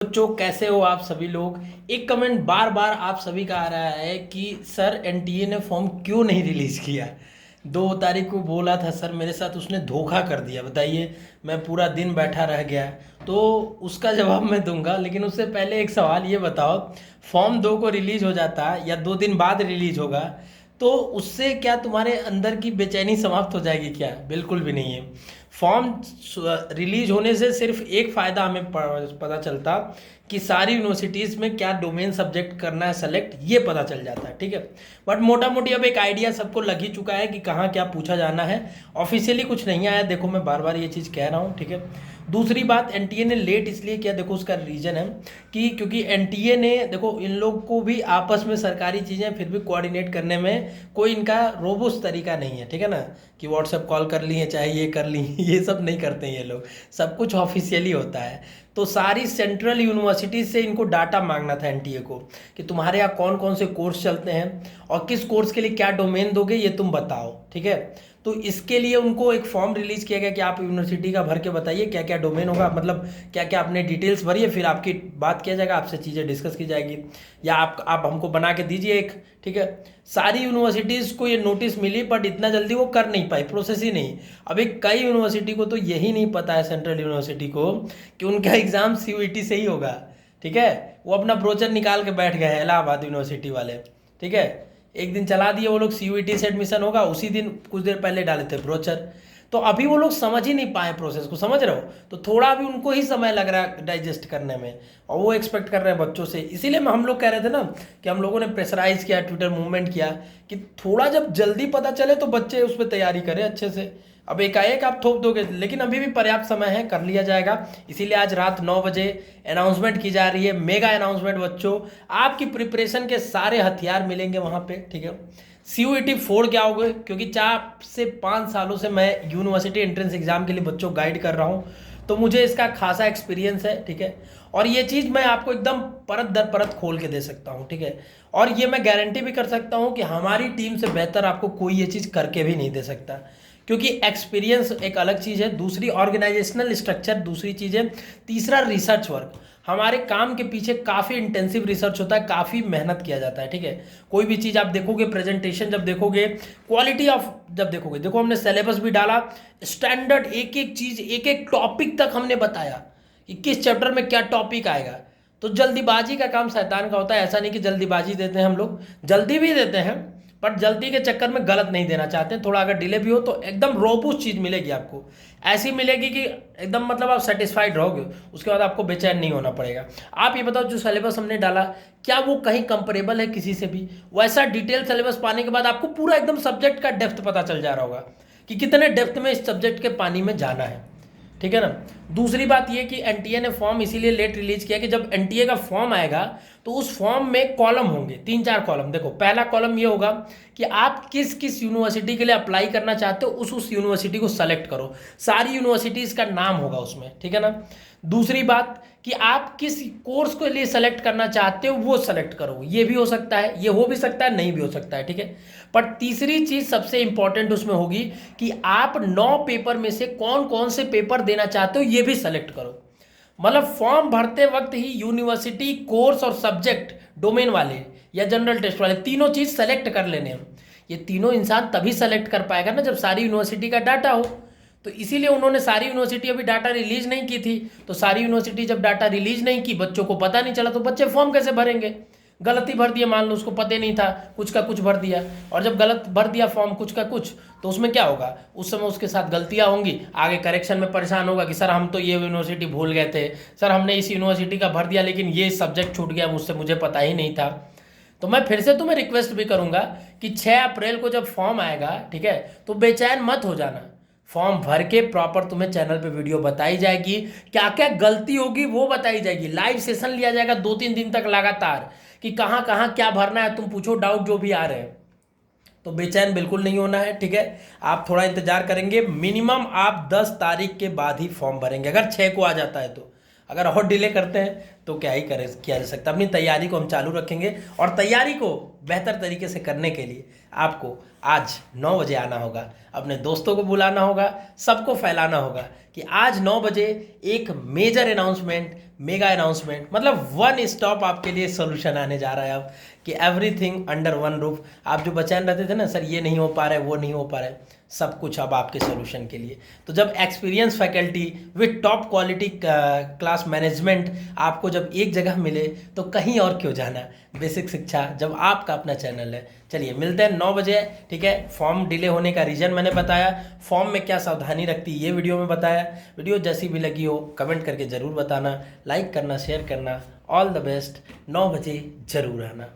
बच्चों कैसे हो आप सभी लोग। एक कमेंट बार बार आप सभी का आ रहा है कि सर एनटीए ने फॉर्म क्यों नहीं रिलीज किया। 2 तारीख को बोला था सर, मेरे साथ उसने धोखा कर दिया। बताइए, मैं पूरा दिन बैठा रह गया। तो उसका जवाब मैं दूंगा, लेकिन उससे पहले एक सवाल ये बताओ, फॉर्म 2 को रिलीज हो जाता या 2 दिन बाद रिलीज होगा तो उससे क्या तुम्हारे अंदर की बेचैनी समाप्त हो जाएगी क्या? बिल्कुल भी नहीं है। फॉर्म रिलीज होने से सिर्फ एक फ़ायदा हमें पता चलता कि सारी यूनिवर्सिटीज़ में क्या डोमेन सब्जेक्ट करना है सेलेक्ट, ये पता चल जाता है। ठीक है, बट मोटा मोटी अब एक आइडिया सबको लग ही चुका है कि कहाँ क्या पूछा जाना है। ऑफिशियली कुछ नहीं आया, देखो मैं बार बार ये चीज़ कह रहा हूँ। ठीक है, दूसरी बात, एनटीए ने लेट इसलिए किया, देखो उसका रीज़न है कि क्योंकि एनटीए ने, देखो इन लोग को भी आपस में सरकारी चीज़ें फिर भी कोऑर्डिनेट करने में कोई इनका रोबोस्ट तरीका नहीं है। ठीक है ना, कि व्हाट्सएप कॉल कर ली है चाहे ये कर ली ये सब नहीं करते हैं ये लोग, सब कुछ ऑफिशियली होता है। तो सारी सेंट्रल यूनिवर्सिटी से इनको डाटा मांगना था एनटीए को कि तुम्हारे यहाँ कौन कौन से कोर्स चलते हैं और किस कोर्स के लिए क्या डोमेन दोगे ये तुम बताओ। ठीक है, तो इसके लिए उनको एक फॉर्म रिलीज किया गया कि आप यूनिवर्सिटी का भर के बताइए क्या क्या डोमेन होगा, मतलब क्या क्या आपने डिटेल्स भरिए, फिर आपकी बात किया जाएगा, आपसे चीज़ें डिस्कस की जाएगी, या आप हमको बना के दीजिए एक। ठीक है, सारी यूनिवर्सिटीज़ को ये नोटिस मिली बट इतना जल्दी वो कर नहीं पाई, प्रोसेस ही नहीं। अभी कई यूनिवर्सिटी को तो यही नहीं पता है, सेंट्रल यूनिवर्सिटी को, कि उनका एग्ज़ाम सीयूईटी से ही होगा। ठीक है, वो अपना ब्रोचर निकाल के बैठ गए हैं इलाहाबाद यूनिवर्सिटी वाले। ठीक है, एक दिन चला दिए वो लोग, सीयूईटी से एडमिशन होगा, उसी दिन कुछ देर पहले डाले थे ब्रोचर। तो अभी वो लोग समझ ही नहीं पाए प्रोसेस को, समझ रहे हो? तो थोड़ा अभी उनको ही समय लग रहा है डाइजेस्ट करने में, और वो एक्सपेक्ट कर रहे हैं बच्चों से। इसीलिए हम लोग कह रहे थे ना कि हम लोगों ने प्रेशराइज किया, ट्विटर मूवमेंट किया कि थोड़ा जब जल्दी पता चले तो बच्चे उस पर तैयारी करें अच्छे से। अब एकाएक आप थोप दोगे, लेकिन अभी भी पर्याप्त समय है, कर लिया जाएगा। इसीलिए आज रात 9 बजे अनाउंसमेंट की जा रही है, मेगा अनाउंसमेंट। बच्चों, आपकी प्रिपरेशन के सारे हथियार मिलेंगे वहाँ पे। ठीक है, सीयूईटी फोड़ के आओगे, क्योंकि 4 से 5 सालों से मैं यूनिवर्सिटी एंट्रेंस एग्जाम के लिए बच्चों गाइड कर रहा हूँ, तो मुझे इसका खासा एक्सपीरियंस है। ठीक है, और ये चीज़ मैं आपको एकदम परत दर परत खोल के दे सकता हूँ। ठीक है, और ये मैं गारंटी भी कर सकता हूँ कि हमारी टीम से बेहतर आपको कोई ये चीज़ करके भी नहीं दे सकता, क्योंकि एक्सपीरियंस एक अलग चीज़ है, दूसरी ऑर्गेनाइजेशनल स्ट्रक्चर दूसरी चीज़ है, तीसरा रिसर्च वर्क। हमारे काम के पीछे काफ़ी इंटेंसिव रिसर्च होता है, काफ़ी मेहनत किया जाता है। ठीक है, कोई भी चीज़ आप देखोगे, प्रेजेंटेशन जब देखोगे, क्वालिटी ऑफ जब देखोगे, देखो हमने सिलेबस भी डाला, स्टैंडर्ड एक एक चीज़, एक एक टॉपिक तक हमने बताया कि किस चैप्टर में क्या टॉपिक आएगा। तो जल्दीबाजी का काम शैतान का होता है, ऐसा नहीं कि जल्दीबाजी देते हैं हम लोग, जल्दी भी देते हैं, बट जल्दी के चक्कर में गलत नहीं देना चाहते हैं। थोड़ा अगर डिले भी हो तो एकदम रोबूस्ट चीज़ मिलेगी आपको, ऐसी मिलेगी कि एकदम मतलब आप सेटिस्फाइड रहोगे, उसके बाद आपको बेचैन नहीं होना पड़ेगा। आप ये बताओ, जो सिलेबस हमने डाला क्या वो कहीं कंपेरेबल है किसी से भी? वैसा डिटेल सिलेबस पाने के बाद आपको पूरा एकदम सब्जेक्ट का डेप्थ पता चल जा रहा होगा कि कितने डेप्थ में इस सब्जेक्ट के पानी में जाना है। ठीक है ना। दूसरी बात ये कि एनटीए ने फॉर्म इसीलिए लेट रिलीज किया कि जब एनटीए का फॉर्म आएगा तो उस फॉर्म में कॉलम होंगे, 3-4 कॉलम। देखो, पहला कॉलम ये होगा कि आप किस किस यूनिवर्सिटी के लिए अप्लाई करना चाहते हो, उस यूनिवर्सिटी को सेलेक्ट करो, सारी यूनिवर्सिटीज़ का नाम होगा उसमें। ठीक है ना। दूसरी बात कि आप किस कोर्स के लिए सेलेक्ट करना चाहते हो वो सेलेक्ट करो, ये भी हो सकता है, ये हो भी सकता है, नहीं भी हो सकता है। ठीक है, पर तीसरी चीज सबसे इंपॉर्टेंट उसमें होगी कि आप 9 पेपर में से कौन कौन से पेपर देना चाहते हो ये भी सेलेक्ट करो। मतलब फॉर्म भरते वक्त ही यूनिवर्सिटी, कोर्स और सब्जेक्ट, डोमेन वाले या जनरल टेस्ट वाले, तीनों चीज सेलेक्ट कर लेने हैं। ये तीनों इंसान तभी सेलेक्ट कर पाएगा ना जब सारी यूनिवर्सिटी का डाटा हो। तो इसीलिए उन्होंने सारी यूनिवर्सिटी अभी डाटा रिलीज नहीं की थी, तो सारी यूनिवर्सिटी जब डाटा रिलीज नहीं की, बच्चों को पता नहीं चला, तो बच्चे फॉर्म कैसे भरेंगे? गलती भर दिया, मान लो उसको पता नहीं था, कुछ का कुछ भर दिया, और जब गलत भर दिया फॉर्म कुछ का कुछ, तो उसमें क्या होगा? उस समय उसके साथ गलतियां होंगी, आगे करेक्शन में परेशान होगा कि सर हम तो ये यूनिवर्सिटी भूल गए थे, सर हमने इस यूनिवर्सिटी का भर दिया लेकिन ये सब्जेक्ट छूट गया मुझसे, मुझे पता ही नहीं था। तो मैं फिर से तुम्हें रिक्वेस्ट भी करूंगा कि 6 अप्रैल को जब फॉर्म आएगा, ठीक है, तो बेचैन मत हो जाना। फॉर्म भर के प्रॉपर तुम्हें चैनल पे वीडियो बताई जाएगी, क्या क्या गलती होगी वो बताई जाएगी, लाइव सेशन लिया जाएगा 2-3 दिन तक लगातार कि कहाँ कहाँ क्या भरना है, तुम पूछो डाउट जो भी आ रहे हैं। तो बेचैन बिल्कुल नहीं होना है। ठीक है, आप थोड़ा इंतजार करेंगे, मिनिमम आप 10 तारीख के बाद ही फॉर्म भरेंगे, अगर 6 को आ जाता है तो। अगर और डिले करते हैं तो क्या ही किया जा सकता। अपनी तैयारी को हम चालू रखेंगे और तैयारी को बेहतर तरीके से करने के लिए आपको आज 9 बजे आना होगा, अपने दोस्तों को बुलाना होगा, सबको फैलाना होगा कि आज 9 बजे एक मेजर अनाउंसमेंट, मेगा अनाउंसमेंट, मतलब वन स्टॉप आपके लिए सोल्यूशन आने जा रहा है अब कि एवरीथिंग अंडर वन रूफ। आप जो बेचैन रहते थे ना, सर ये नहीं हो पा रहा है, वो नहीं हो पा रहा है, सब कुछ अब आपके सोल्यूशन के लिए। तो जब experience faculty with top quality class management आपको जब एक जगह मिले तो कहीं और क्यों जाना। बेसिक शिक्षा जब आपका अपना चैनल है। चलिए मिलते हैं 9 बजे, ठीक है। फॉर्म डिले होने का रीज़न मैंने बताया, फॉर्म में क्या सावधानी रखती ये वीडियो में बताया। वीडियो जैसी भी लगी हो कमेंट करके ज़रूर बताना, लाइक करना, शेयर करना। ऑल द बेस्ट, 9 बजे ज़रूर आना।